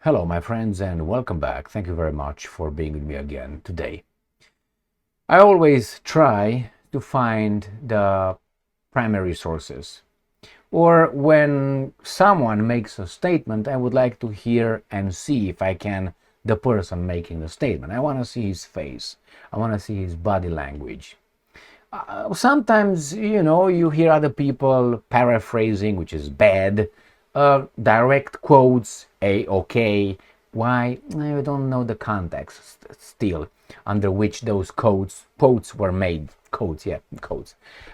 Hello, my friends, and welcome back. Thank you very much for being with me again today. I always try to find the primary sources, or when someone makes a statement, I would like to hear and see if I can the person making the statement. I want to see his face, I want to see his body language. Sometimes, you hear other people paraphrasing, which is bad. Direct quotes, okay. Why? I don't know the context still under which those quotes were made. Quotes.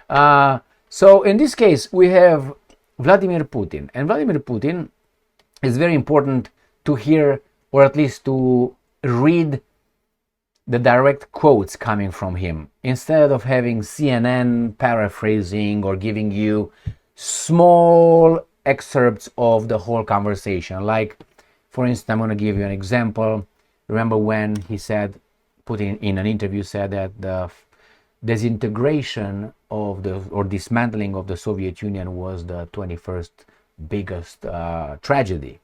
So in this case, we have Vladimir Putin. And Vladimir Putin is very important to hear, or at least to read the direct quotes coming from him, instead of having CNN paraphrasing or giving you small excerpts of the whole conversation. Like, for instance, I'm going to give you an example. Remember when he said, Putin in an interview said that the disintegration of or dismantling of the Soviet Union was the 21st biggest tragedy.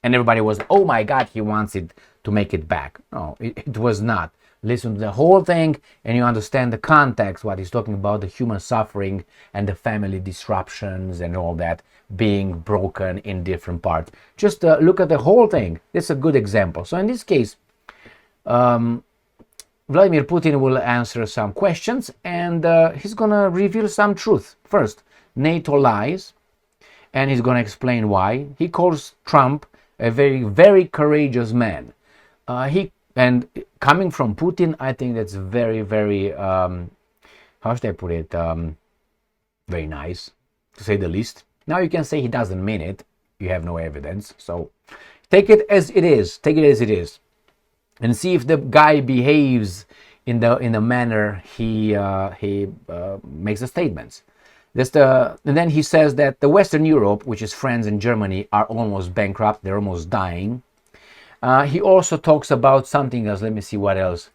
And everybody was, oh my God, he wants it to make it back. No, it was not. Listen to the whole thing and you understand the context, what he's talking about, the human suffering and the family disruptions and all that being broken in different parts. Just look at the whole thing. It's a good example. So in this case, Vladimir Putin will answer some questions and he's going to reveal some truth. First, NATO lies, and he's going to explain why. He calls Trump a very, very courageous man. And coming from Putin, I think that's very, very, how should I put it, very nice, to say the least. Now you can say he doesn't mean it. You have no evidence. So take it as it is. Take it as it is. And see if the guy behaves in the manner he makes the statements. And then he says that the Western Europe, which is France and Germany, are almost bankrupt. They're almost dying. He also talks about something else. Let me see what else.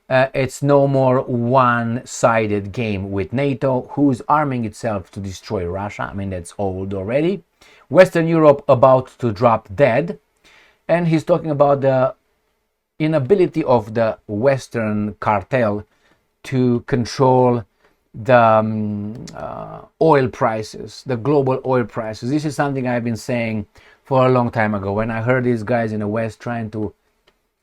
It's no more one-sided game with NATO, who's arming itself to destroy Russia. I mean, that's old already. Western Europe about to drop dead. And he's talking about the inability of the Western cartel to control the oil prices, the global oil prices. This is something I've been saying for a long time ago. When I heard these guys in the West trying to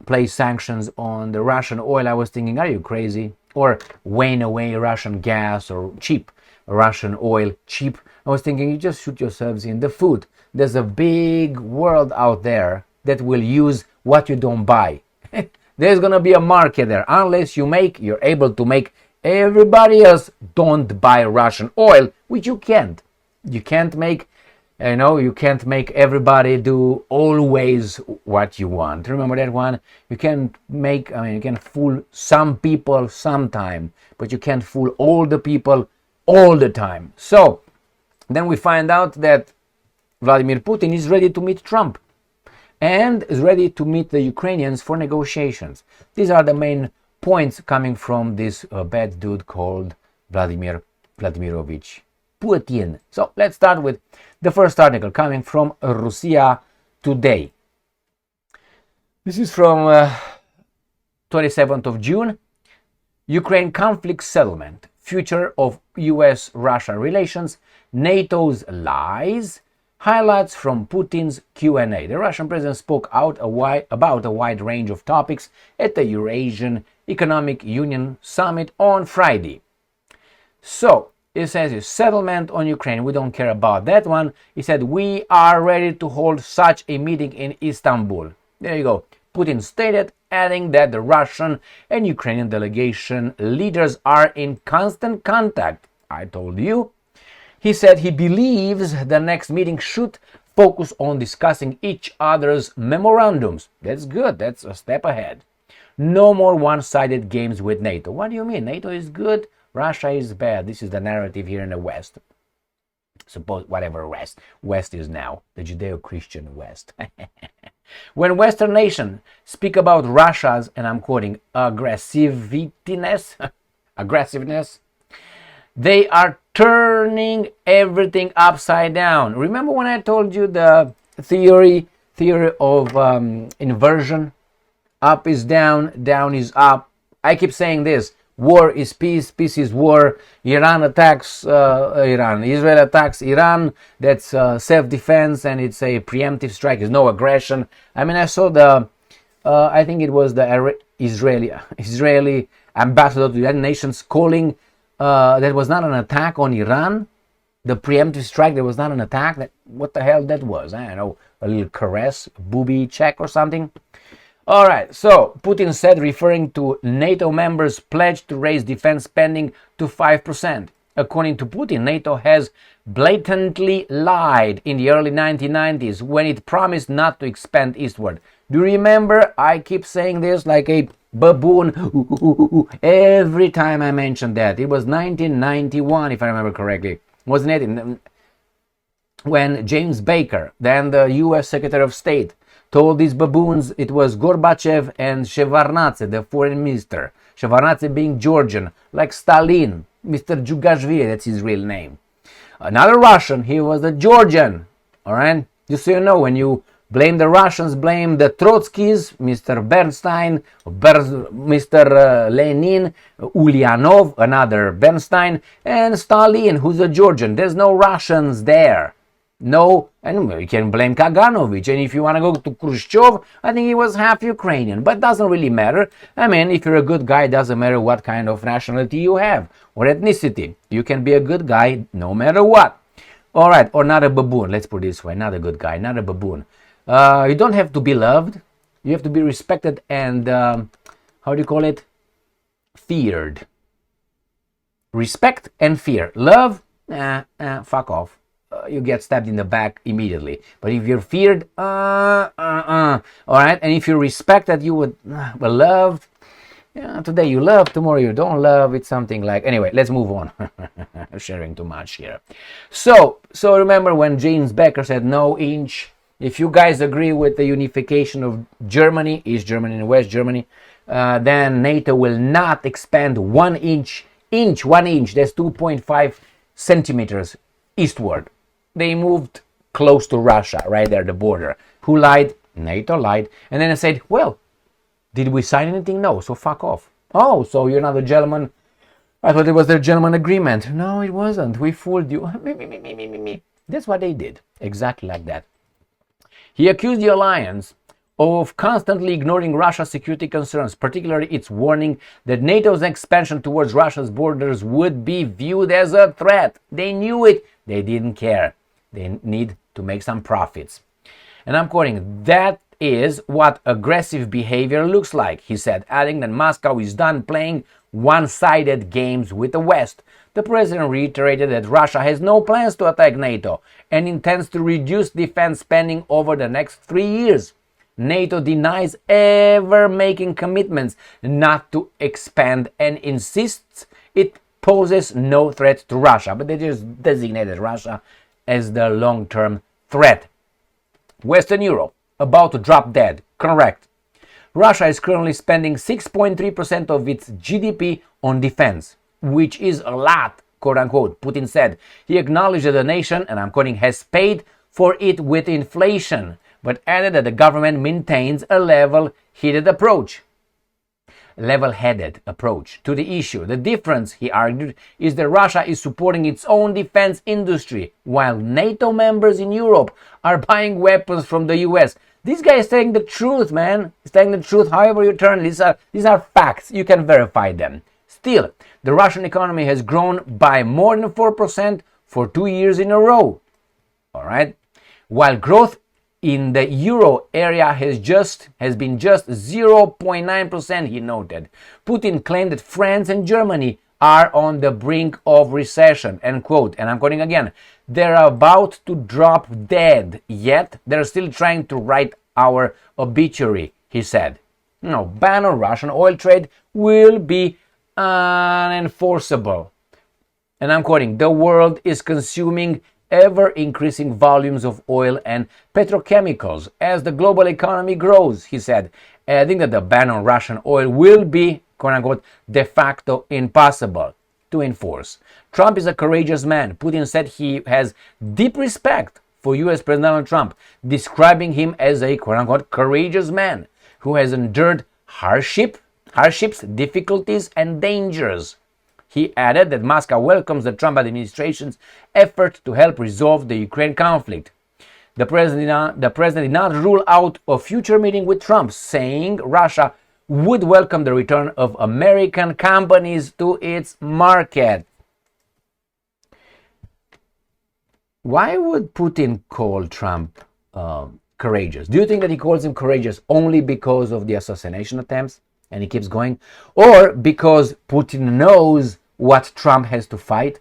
place sanctions on the Russian oil, I was thinking, are you crazy? Or wane away Russian gas or cheap Russian oil, cheap. I was thinking, you just shoot yourselves in the foot. There's a big world out there that will use what you don't buy. There's going to be a market there. Unless you're able to make everybody else don't buy Russian oil, which you can't. You can't make you can't make everybody do always what you want. Remember that one? You can fool some people sometime, but you can't fool all the people all the time. So then we find out that Vladimir Putin is ready to meet Trump and is ready to meet the Ukrainians for negotiations. These are the main points coming from this bad dude called Vladimir Vladimirovich Putin. So let's start with the first article coming from Russia Today. This is from 27th of June. Ukraine conflict settlement, future of US-Russia relations, NATO's lies, highlights from Putin's Q&A. The Russian president spoke out about a wide range of topics at the Eurasian Economic Union Summit on Friday. So, it says a settlement on Ukraine. We don't care about that one. He said, we are ready to hold such a meeting in Istanbul. There you go. Putin stated, adding that the Russian and Ukrainian delegation leaders are in constant contact. I told you. He said he believes the next meeting should focus on discussing each other's memorandums. That's good. That's a step ahead. No more one-sided games with NATO. What do you mean? NATO is good, Russia is bad. This is the narrative here in the West. Suppose whatever West is now, the Judeo-Christian West. When Western nations speak about Russia's, and I'm quoting, aggressiveness, they are turning everything upside down. Remember when I told you the theory theory of inversion. Up is down, down is up. I keep saying this. War is peace, peace is war. Iran attacks Iran. Israel attacks Iran. That's self-defense, and it's a preemptive strike. It's no aggression. I mean, I saw I think it was the Israeli ambassador to the United Nations calling that was not an attack on Iran. The preemptive strike, that was not an attack. What the hell that was? I don't know, a little caress, a booby check or something. All right, so Putin said, referring to NATO members' pledge to raise defense spending to 5%. According to Putin, NATO has blatantly lied in the early 1990s when it promised not to expand eastward. Do you remember? I keep saying this like a baboon every time I mention that. It was 1991, if I remember correctly. Wasn't it? When James Baker, then the US Secretary of State, told these baboons, it was Gorbachev and Shevardnadze, the foreign minister. Shevardnadze being Georgian, like Stalin, Mr. Djugashvili, that's his real name. Another Russian, he was a Georgian, all right? Just so you know, when you blame the Russians, blame the Trotskys, Mr. Bernstein, Mr. Lenin, Ulyanov, another Bernstein, and Stalin, who's a Georgian. There's no Russians there. No, and you can blame Kaganovich, and if you want to go to Khrushchev, I think he was half Ukrainian, but doesn't really matter. I mean, if you're a good guy, it doesn't matter what kind of nationality you have, or ethnicity. You can be a good guy no matter what. All right, or not a baboon, let's put it this way, not a good guy, not a baboon. You don't have to be loved, you have to be respected and, how do you call it? Feared. Respect and fear. Love, fuck off. You get stabbed in the back immediately. But if you're feared, all right, and if you respect that you would well loved, today you love, tomorrow you don't love. It's something like, anyway, let's move on. Sharing too much here. So remember when James Baker said no inch. If you guys agree with the unification of Germany, East Germany and West Germany, then NATO will not expand 1 inch. 1 inch. That's 2.5 centimeters eastward. They moved close to Russia, right there, the border. Who lied? NATO lied. And then I said, well, did we sign anything? No, so fuck off. Oh, so you're not a gentleman? I thought it was their gentleman agreement. No, it wasn't. We fooled you. Me. That's what they did. Exactly like that. He accused the alliance of constantly ignoring Russia's security concerns, particularly its warning that NATO's expansion towards Russia's borders would be viewed as a threat. They knew it. They didn't care. They need to make some profits. And I'm quoting, that is what aggressive behavior looks like, he said, adding that Moscow is done playing one-sided games with the West. The president reiterated that Russia has no plans to attack NATO and intends to reduce defense spending over the next 3 years. NATO denies ever making commitments not to expand and insists it poses no threat to Russia, but they just designated Russia as the long-term threat. Western Europe, about to drop dead. Correct. Russia is currently spending 6.3% of its GDP on defense, which is a lot, quote-unquote, Putin said. He acknowledged that the nation, and I'm quoting, has paid for it with inflation, but added that the government maintains a level-headed approach to the issue. The difference, he argued, is that Russia is supporting its own defense industry, while NATO members in Europe are buying weapons from the US. This guy is telling the truth, man. He's telling the truth however you turn. These are facts. You can verify them. Still, the Russian economy has grown by more than 4% for 2 years in a row. All right? While growth in the euro area has been just 0.9%, he noted. Putin claimed that France and Germany are on the brink of recession, end quote. And I'm quoting again, they're about to drop dead, yet they're still trying to write our obituary, he said. No, ban on Russian oil trade will be unenforceable. And I'm quoting, the world is consuming ever-increasing volumes of oil and petrochemicals as the global economy grows, he said, adding that the ban on Russian oil will be, quote-unquote, de facto impossible to enforce. Trump is a courageous man. Putin said he has deep respect for US President Donald Trump, describing him as a quote-unquote courageous man who has endured hardships, difficulties, and dangers. He added that Moscow welcomes the Trump administration's effort to help resolve the Ukraine conflict. The president did not rule out a future meeting with Trump, saying Russia would welcome the return of American companies to its market. Why would Putin call Trump courageous? Do you think that he calls him courageous only because of the assassination attempts and he keeps going? Or because Putin knows what Trump has to fight?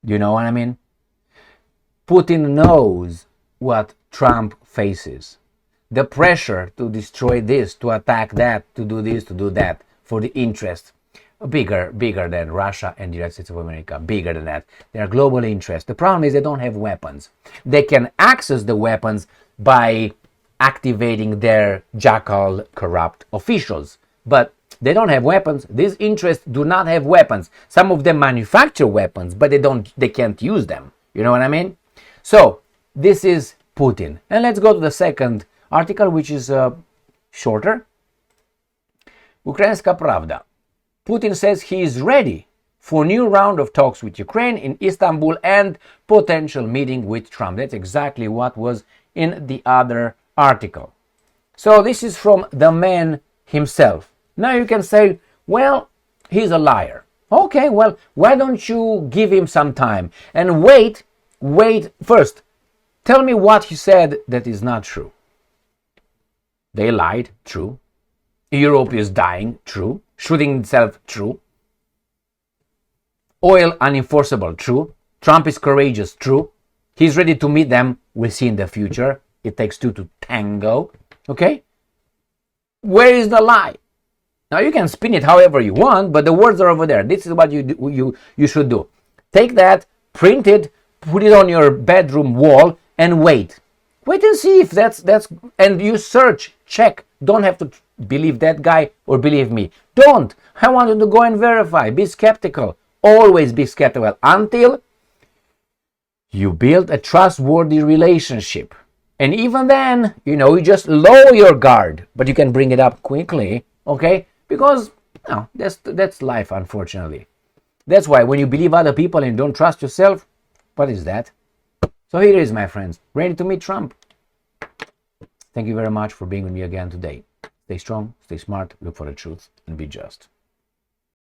Do you know what I mean? Putin knows what Trump faces. The pressure to destroy this, to attack that, to do this, to do that, for the interest bigger than Russia and the United States of America, bigger than that. They are global interests. The problem is they don't have weapons. They can access the weapons by activating their jackal corrupt officials, but they don't have weapons. These interests do not have weapons. Some of them manufacture weapons, but they can't use them. You know what I mean? So this is Putin. And let's go to the second article, which is shorter. Ukrainska Pravda. Putin says he is ready for new round of talks with Ukraine in Istanbul and potential meeting with Trump. That's exactly what was in the other article. So this is from the man himself. Now you can say, well, he's a liar. Okay, well, why don't you give him some time and wait first. Tell me what he said that is not true. They lied, true. Europe is dying, true. Shooting itself, true. Oil unenforceable, true. Trump is courageous, true. He's ready to meet them, we'll see in the future. It takes two to tango, okay? Where is the lie? Now you can spin it however you want, but the words are over there. This is what you should do. Take that, print it, put it on your bedroom wall, and wait. Wait and see if that's and you search, check. Don't have to believe that guy or believe me. Don't. I want you to go and verify. Be skeptical. Always be skeptical until you build a trustworthy relationship. And even then, you just lower your guard, but you can bring it up quickly, okay? Because that's life, unfortunately. That's why when you believe other people and don't trust yourself, what is that? So here it is, my friends. Ready to meet Trump. Thank you very much for being with me again today. Stay strong, stay smart, look for the truth, and be just.